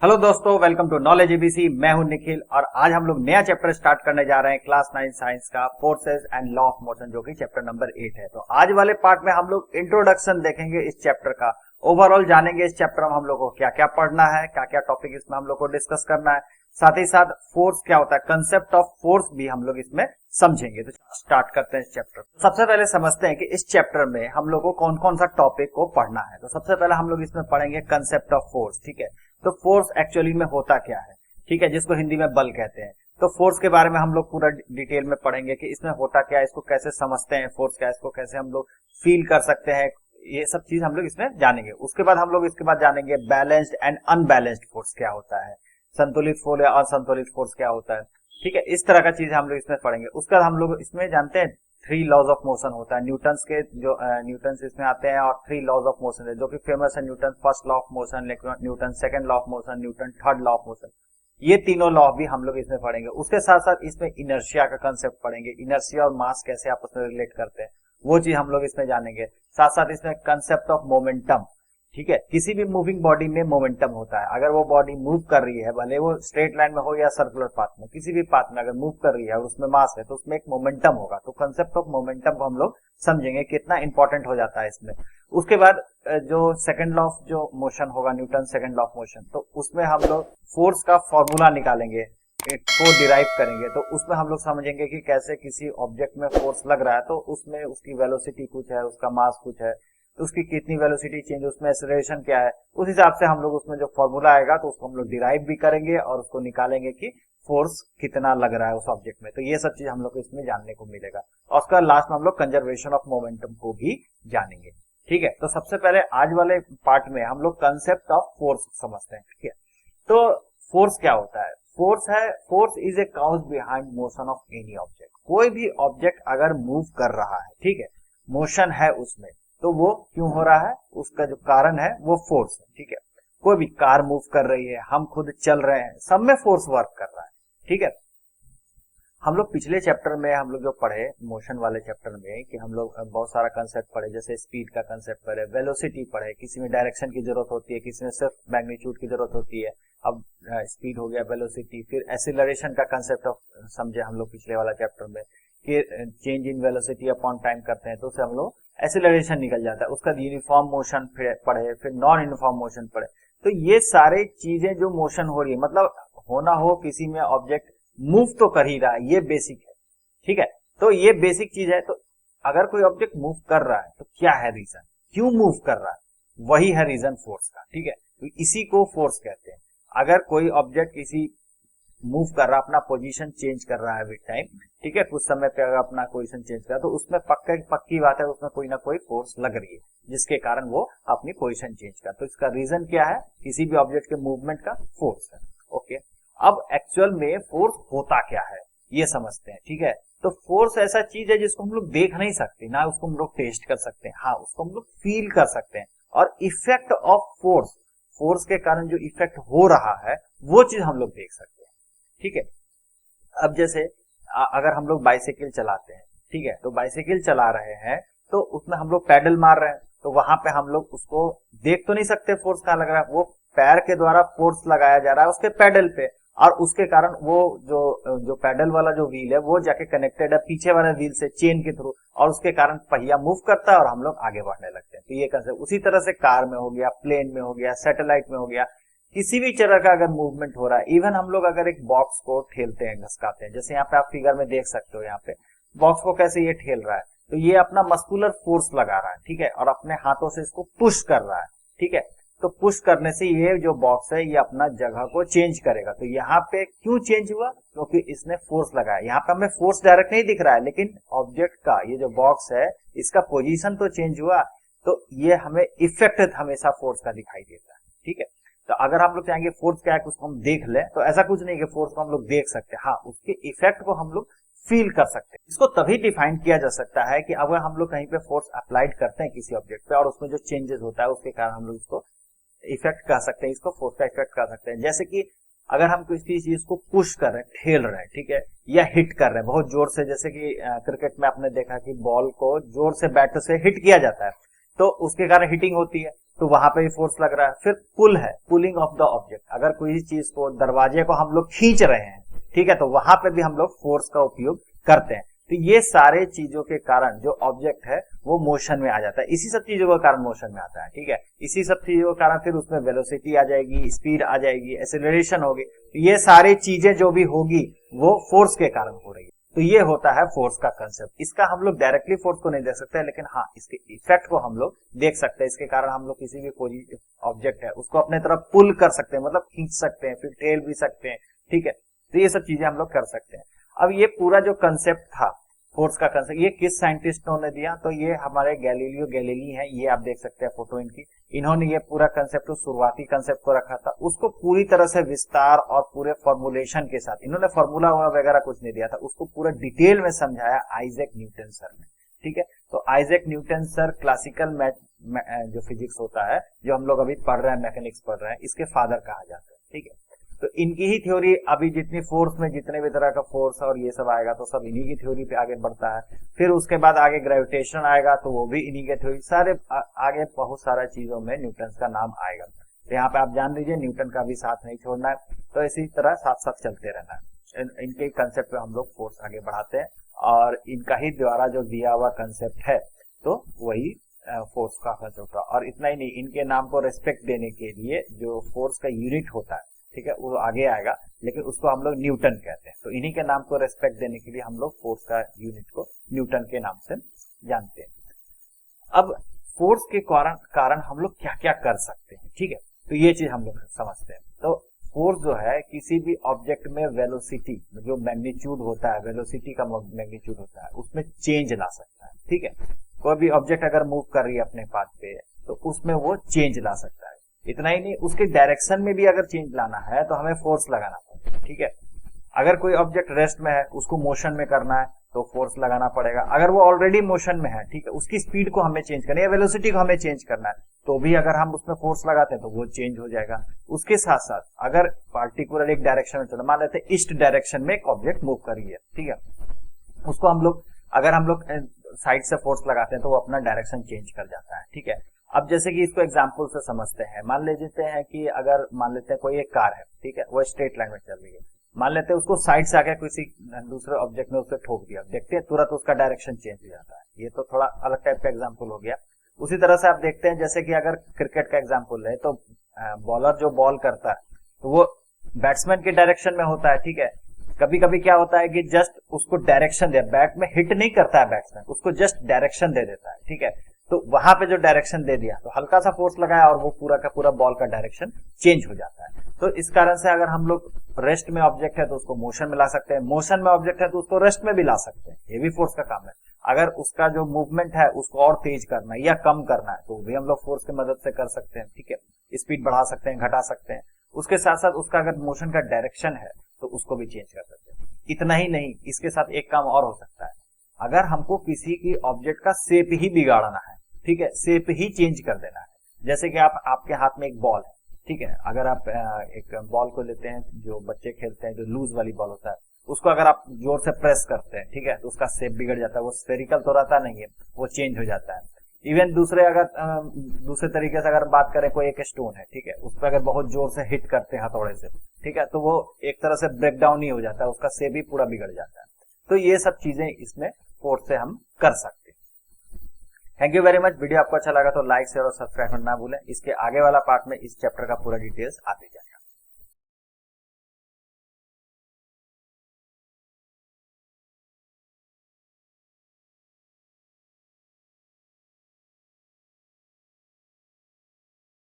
Hello दोस्तों, welcome to knowledge ABC. मैं हूं निखिल और आज हम लोग नया चैप्टर स्टार्ट करने जा रहे हैं क्लास 9 साइंस का forces and law of motion, जो कि चैप्टर नंबर 8 है। तो आज वाले पार्ट में हम लोग इंट्रोडक्शन देखेंगे इस चैप्टर का, ओवरऑल जानेंगे इस चैप्टर में हम लोग को क्या क्या पढ़ना है, क्या क्या टॉपिक इसमें हम लोग को डिस्कस करना है, साथ ही साथ फोर्स क्या होता है, कंसेप्ट ऑफ फोर्स भी हम लोग इसमें समझेंगे। तो स्टार्ट करते हैं इस चैप्टर। सबसे पहले समझते हैं कि इस चैप्टर में हम लोग को कौन कौन सा टॉपिक को पढ़ना है। तो सबसे पहले हम लोग इसमें पढ़ेंगे कंसेप्ट ऑफ फोर्स। ठीक है, तो फोर्स एक्चुअली में होता क्या है, ठीक है, जिसको हिंदी में बल कहते हैं। तो फोर्स के बारे में हम लोग पूरा डिटेल में पढ़ेंगे कि इसमें होता क्या है, इसको कैसे समझते हैं, फोर्स क्या है, इसको कैसे हम लोग फील कर सकते हैं, ये सब चीज हम लोग इसमें जानेंगे। उसके बाद हम लोग इसके बाद जानेंगे बैलेंस्ड एंड अनबैलेंस्ड फोर्स क्या होता है, संतुलित फोर्स या असंतुलित फोर्स क्या होता है। ठीक है, इस तरह का चीज हम लोग इसमें पढ़ेंगे। उसके बाद हम लोग इसमें जानते हैं 3 लॉज ऑफ मोशन होता है, न्यूटन्स के जो न्यूटन्स इसमें आते हैं, और 3 लॉज ऑफ मोशन है जो कि फेमस है, Newton first law of motion, Newton second law of motion, Newton third law of motion. ये तीनों लॉ भी हम लोग इसमें पढ़ेंगे। उसके साथ साथ इसमें इनर्शिया का कंसेप्ट पढ़ेंगे, इनर्शिया और मास कैसे आपस में रिलेट करते हैं वो चीज हम लोग इसमें जानेंगे। साथ साथ इसमें कंसेप्ट ऑफ मोमेंटम, ठीक है, किसी भी मूविंग बॉडी में मोमेंटम होता है। अगर वो बॉडी मूव कर रही है, भले वो स्ट्रेट लाइन में हो या सर्कुलर पाथ में, किसी भी पाथ में अगर मूव कर रही है और उसमें मास है तो उसमें एक मोमेंटम होगा। तो कंसेप्ट ऑफ मोमेंटम को हम लोग समझेंगे कितना इंपॉर्टेंट हो जाता है इसमें। उसके बाद जो सेकंड लॉ ऑफ जो मोशन होगा, Newton second law of motion, तो उसमें हम लोग फोर्स का फॉर्मूला निकालेंगे, को डिराइव करेंगे। तो उसमें हम लोग समझेंगे कि कैसे किसी ऑब्जेक्ट में फोर्स लग रहा है तो उसमें उसकी वेलोसिटी कुछ है, उसका मास कुछ है, तो उसकी कितनी वेलोसिटी चेंज, उसमें एक्सेलरेशन क्या है, उस हिसाब से हम लोग उसमें जो फॉर्मूला आएगा तो उसको हम लोग डिराइव भी करेंगे और उसको निकालेंगे कि फोर्स कितना लग रहा है उस ऑब्जेक्ट में। तो ये सब चीज हम लोग को इसमें जानने को मिलेगा। और उसका लास्ट में हम लोग कंजर्वेशन ऑफ मोमेंटम को भी जानेंगे। ठीक है, तो सबसे पहले आज वाले पार्ट में हम लोग कंसेप्ट ऑफ फोर्स समझते हैं। ठीक है, तो फोर्स क्या होता है? Force is a cause behind motion of any object. कोई भी ऑब्जेक्ट अगर मूव कर रहा है, ठीक है, मोशन है उसमें, तो वो क्यों हो रहा है, उसका जो कारण है वो फोर्स है। ठीक है, कोई भी कार मूव कर रही है, हम खुद चल रहे हैं, सब में फोर्स वर्क कर रहा है। ठीक है, हम लोग पिछले चैप्टर में हम लोग जो पढ़े मोशन वाले चैप्टर में कि हम लोग बहुत सारा कंसेप्ट पढ़े, जैसे स्पीड का कंसेप्ट पढ़े, वेलोसिटी पढ़े, किसी में डायरेक्शन की जरूरत होती है, किसी में सिर्फ मैग्नीट्यूड की जरूरत होती है। अब स्पीड हो गया, वेलोसिटी, फिर एक्सीलरेशन का कंसेप्ट समझे हम लोग पिछले वाला चैप्टर में कि change in velocity upon time करते हैं तो उससे हम लोग एक्सीलरेशन निकल जाता है। उसका यूनिफॉर्म मोशन पढ़े, फिर नॉन यूनिफॉर्म मोशन पढ़े। तो ये सारे चीजें जो मोशन हो रही है, मतलब होना हो किसी में ऑब्जेक्ट मूव तो कर ही रहा है, ये बेसिक है। ठीक है, तो ये बेसिक चीज है। तो अगर कोई ऑब्जेक्ट मूव कर रहा है तो क्या है रीजन, क्यों मूव कर रहा है, वही है रीजन फोर्स का। ठीक है, तो इसी को फोर्स कहते हैं। अगर कोई ऑब्जेक्ट किसी मूव कर रहा है, अपना पोजीशन चेंज कर रहा है विद टाइम, ठीक है, कुछ समय पे अगर अपना पोजीशन चेंज कर रहा है तो उसमें पक्की बात है उसमें कोई ना कोई फोर्स लग रही है जिसके कारण वो अपनी पोजीशन चेंज कर। तो इसका रीजन क्या है, किसी भी ऑब्जेक्ट के मूवमेंट का फोर्स है। ओके, अब एक्चुअल में फोर्स होता क्या है ये समझते हैं। ठीक है, तो फोर्स ऐसा चीज है जिसको हम लोग देख नहीं सकते, ना उसको हम लोग टेस्ट कर सकते हैं, हाँ उसको हम लोग फील कर सकते हैं। और इफेक्ट ऑफ फोर्स के कारण जो इफेक्ट हो रहा है वो चीज हम लोग देख सकते हैं। ठीक है, अब जैसे अगर हम लोग बाइसाइकिल चलाते हैं, ठीक है, तो बाइसाइकिल चला रहे हैं तो उसमें हम लोग पैडल मार रहे हैं, तो वहां पे हम लोग उसको देख तो नहीं सकते फोर्स कहाँ लग रहा है, वो पैर के द्वारा फोर्स लगाया जा रहा है उसके पैडल पे, और उसके कारण वो जो पैडल वाला जो व्हील है वो जाके कनेक्टेड है पीछे वाले व्हील से चेन के थ्रू, और उसके कारण पहिया मूव करता है और हम लोग आगे बढ़ने लगते हैं। तो ये कैसे, उसी तरह से कार में हो गया, प्लेन में हो गया, सैटेलाइट में हो गया, किसी भी तरह का अगर मूवमेंट हो रहा है। इवन हम लोग अगर एक बॉक्स को ठेलते हैं, घसकाते हैं, जैसे यहाँ पे आप फिगर में देख सकते हो, यहाँ पे बॉक्स को कैसे ये ठेल रहा है, तो ये अपना मस्कुलर फोर्स लगा रहा है। ठीक है, और अपने हाथों से इसको पुश कर रहा है। ठीक है, तो पुश करने से ये जो बॉक्स है ये अपना जगह को चेंज करेगा। तो यहाँ पे क्यों चेंज हुआ, क्योंकि इसने फोर्स लगाया। यहाँ पे हमें फोर्स डायरेक्ट नहीं दिख रहा है, लेकिन ऑब्जेक्ट का ये जो बॉक्स है इसका पोजीशन तो चेंज हुआ, तो ये हमें इफेक्ट हमेशा फोर्स का दिखाई देता है। ठीक है, तो अगर हम लोग चाहेंगे फोर्स क्या है उसको हम देख लें, तो ऐसा कुछ नहीं कि फोर्स को हम लोग देख सकते हैं, हाँ उसके इफेक्ट को हम लोग फील कर सकते हैं। इसको तभी डिफाइन किया जा सकता है कि अगर हम लोग कहीं पे फोर्स अप्लाइड करते हैं किसी ऑब्जेक्ट पे और उसमें जो चेंजेस होता है उसके कारण हम लोग इसको इफेक्ट कर सकते हैं, इसको फोर्स का इफेक्ट कर सकते हैं। जैसे कि अगर हम किसी चीज को पुश कर रहे हैं, ठेल रहे हैं, ठीक है, या हिट कर रहे हैं बहुत जोर से, जैसे कि क्रिकेट में आपने देखा कि बॉल को जोर से बैट से हिट किया जाता है तो उसके कारण हिटिंग होती है। तो वहां पे भी फोर्स लग रहा है। फिर पुल है, पुलिंग ऑफ द ऑब्जेक्ट, अगर कोई चीज को, दरवाजे को हम लोग खींच रहे हैं, ठीक है, तो वहां पे भी हम लोग फोर्स का उपयोग करते हैं। तो ये सारे चीजों के कारण जो ऑब्जेक्ट है वो मोशन में आ जाता है, इसी सब चीजों के कारण मोशन में आता है, ठीक है। इसी सब चीजों के कारण फिर उसमें वेलोसिटी आ जाएगी, स्पीड आ जाएगी, एक्सेलरेशन होगी। तो ये सारी चीजें जो भी होगी वो फोर्स के कारण हो रही है। तो ये होता है फोर्स का कंसेप्ट। इसका हम लोग डायरेक्टली फोर्स को नहीं देख सकते, लेकिन हाँ इसके इफेक्ट को हम लोग देख सकते हैं। इसके कारण हम लोग किसी भी कोई ऑब्जेक्ट है उसको अपने तरफ पुल कर सकते हैं, मतलब खींच सकते हैं, फिर ठेल भी सकते हैं, ठीक है। तो ये सब चीजें हम लोग कर सकते हैं। अब ये पूरा जो कंसेप्ट था फोर्स का कंसेप्ट, ये किस साइंटिस्टों ने दिया? तो ये हमारे गैलीलियो गैलीली हैं, ये आप देख सकते हैं फोटो इनकी। इन्होंने ये पूरा कंसेप्ट, शुरुआती कंसेप्ट को रखा था, उसको पूरी तरह से विस्तार और पूरे फॉर्मुलेशन के साथ, इन्होंने फॉर्मूला वगैरह कुछ नहीं दिया था, उसको पूरा डिटेल में समझाया आइजैक न्यूटन सर ने, ठीक है। तो आइजैक न्यूटन सर क्लासिकल जो फिजिक्स होता है, जो हम लोग अभी पढ़ रहे हैं, मैकेनिक्स पढ़ रहे हैं, इसके फादर कहा जाता है, ठीक है। तो इनकी ही थ्योरी, अभी जितनी फोर्स में जितने भी तरह का फोर्स और ये सब आएगा तो सब इन्हीं की थ्योरी पे आगे बढ़ता है। फिर उसके बाद आगे ग्रेविटेशन आएगा तो वो भी इन्हीं के थ्योरी, सारे आगे बहुत सारा चीजों में न्यूटन का नाम आएगा। तो यहाँ पे आप जान लीजिए न्यूटन का भी साथ नहीं छोड़ना है। तो इसी तरह साथ साथ चलते रहना है। इनके कंसेप्ट पे हम लोग फोर्स आगे बढ़ाते हैं और इनका ही द्वारा जो दिया हुआ कंसेप्ट है तो वही फोर्स का कंसेप्ट। और इतना ही नहीं, इनके नाम को रेस्पेक्ट देने के लिए जो फोर्स का यूनिट होता है, ठीक है, वो आगे आएगा, लेकिन उसको हम लोग न्यूटन कहते हैं। तो इन्हीं के नाम को रेस्पेक्ट देने के लिए हम लोग फोर्स का यूनिट को न्यूटन के नाम से जानते हैं। अब फोर्स के कारण हम लोग क्या क्या कर सकते हैं, ठीक है, तो ये चीज हम लोग समझते हैं। तो फोर्स जो है किसी भी ऑब्जेक्ट में वेलोसिटी, जो मैग्नीट्यूड होता है, वेलोसिटी का मैग्नीट्यूड होता है, उसमें चेंज ला सकता है, ठीक है। कोई भी ऑब्जेक्ट अगर मूव कर रही है अपने पाथ पे तो उसमें वो चेंज ला सकता है। इतना ही नहीं, उसके डायरेक्शन में भी अगर चेंज लाना है तो हमें फोर्स लगाना पड़ेगा, ठीक है। अगर कोई ऑब्जेक्ट रेस्ट में है, उसको मोशन में करना है तो फोर्स लगाना पड़ेगा। अगर वो ऑलरेडी मोशन में है, ठीक है, उसकी स्पीड को हमें चेंज करना है या वेलोसिटी को हमें चेंज करना है, तो भी अगर हम उसमें फोर्स लगाते हैं तो वो चेंज हो जाएगा। उसके साथ साथ अगर पार्टिकुलर एक डायरेक्शन में चलो, मान लेते हैं ईस्ट डायरेक्शन में एक ऑब्जेक्ट मूव कर रही है, ठीक है, उसको हम लोग अगर हम लोग साइड से फोर्स लगाते हैं तो वो अपना डायरेक्शन चेंज कर जाता है, ठीक है। अब जैसे कि इसको एग्जांपल से समझते हैं, मान लेते हैं कि अगर मान लेते हैं कोई एक कार है, ठीक है, वो स्ट्रेट लाइन में चल रही है, मान लेते हैं उसको साइड से आके किसी दूसरे ऑब्जेक्ट ने उसको ठोक दिया, देखते हैं तुरंत उसका डायरेक्शन चेंज हो जाता है। ये तो थोड़ा अलग टाइप का एग्जांपल हो गया। उसी तरह से आप देखते हैं, जैसे कि अगर क्रिकेट का एग्जांपल है तो बॉलर जो बॉल करता है तो वो बैट्समैन के डायरेक्शन में होता है, ठीक है। कभी कभी क्या होता है कि जस्ट उसको डायरेक्शन दे, बैट में हिट नहीं करता है बैट्समैन, उसको जस्ट डायरेक्शन दे देता है, ठीक है। तो वहां पे जो डायरेक्शन दे दिया तो हल्का सा फोर्स लगाया और वो पूरा का पूरा बॉल का डायरेक्शन चेंज हो जाता है। तो इस कारण से अगर हम लोग रेस्ट में ऑब्जेक्ट है तो उसको मोशन में ला सकते हैं, मोशन में ऑब्जेक्ट है तो उसको रेस्ट में भी ला सकते हैं, ये भी फोर्स का काम है। अगर उसका जो मूवमेंट है उसको और तेज करना है या कम करना है तो भी हम लोग फोर्स की मदद से कर सकते हैं, ठीक है। स्पीड बढ़ा सकते हैं, घटा सकते हैं। उसके साथ साथ उसका अगर मोशन का डायरेक्शन है तो उसको भी चेंज कर सकते हैं। इतना ही नहीं, इसके साथ एक काम और हो सकता है, अगर हमको किसी की ऑब्जेक्ट का शेप ही बिगाड़ना है, ठीक है, शेप ही चेंज कर देना है। जैसे कि आपके हाथ में एक बॉल है, ठीक है, अगर आप एक बॉल को लेते हैं, जो बच्चे खेलते हैं, जो लूज वाली बॉल होता है, उसको अगर आप जोर से प्रेस करते हैं, ठीक है, तो उसका शेप बिगड़ जाता है, वो स्फेरिकल तो रहता नहीं है, वो चेंज हो जाता है। इवन दूसरे तरीके से अगर बात करें, कोई एक स्टोन है, ठीक है, उस पर अगर बहुत जोर से हिट करते हैं हथौड़े से, ठीक है, तो वो एक तरह से ब्रेक डाउन ही हो जाता है, उसका शेप भी पूरा बिगड़ जाता है। तो ये सब चीजें इसमें फोर्स से हम कर सकते हैं। Thank you very much. Video आपको अच्छा लगा तो लाइक शेयर और सब्सक्राइब करना ना भूलें। इसके आगे वाला पार्ट में इस चैप्टर का पूरा डिटेल्स आते जाए।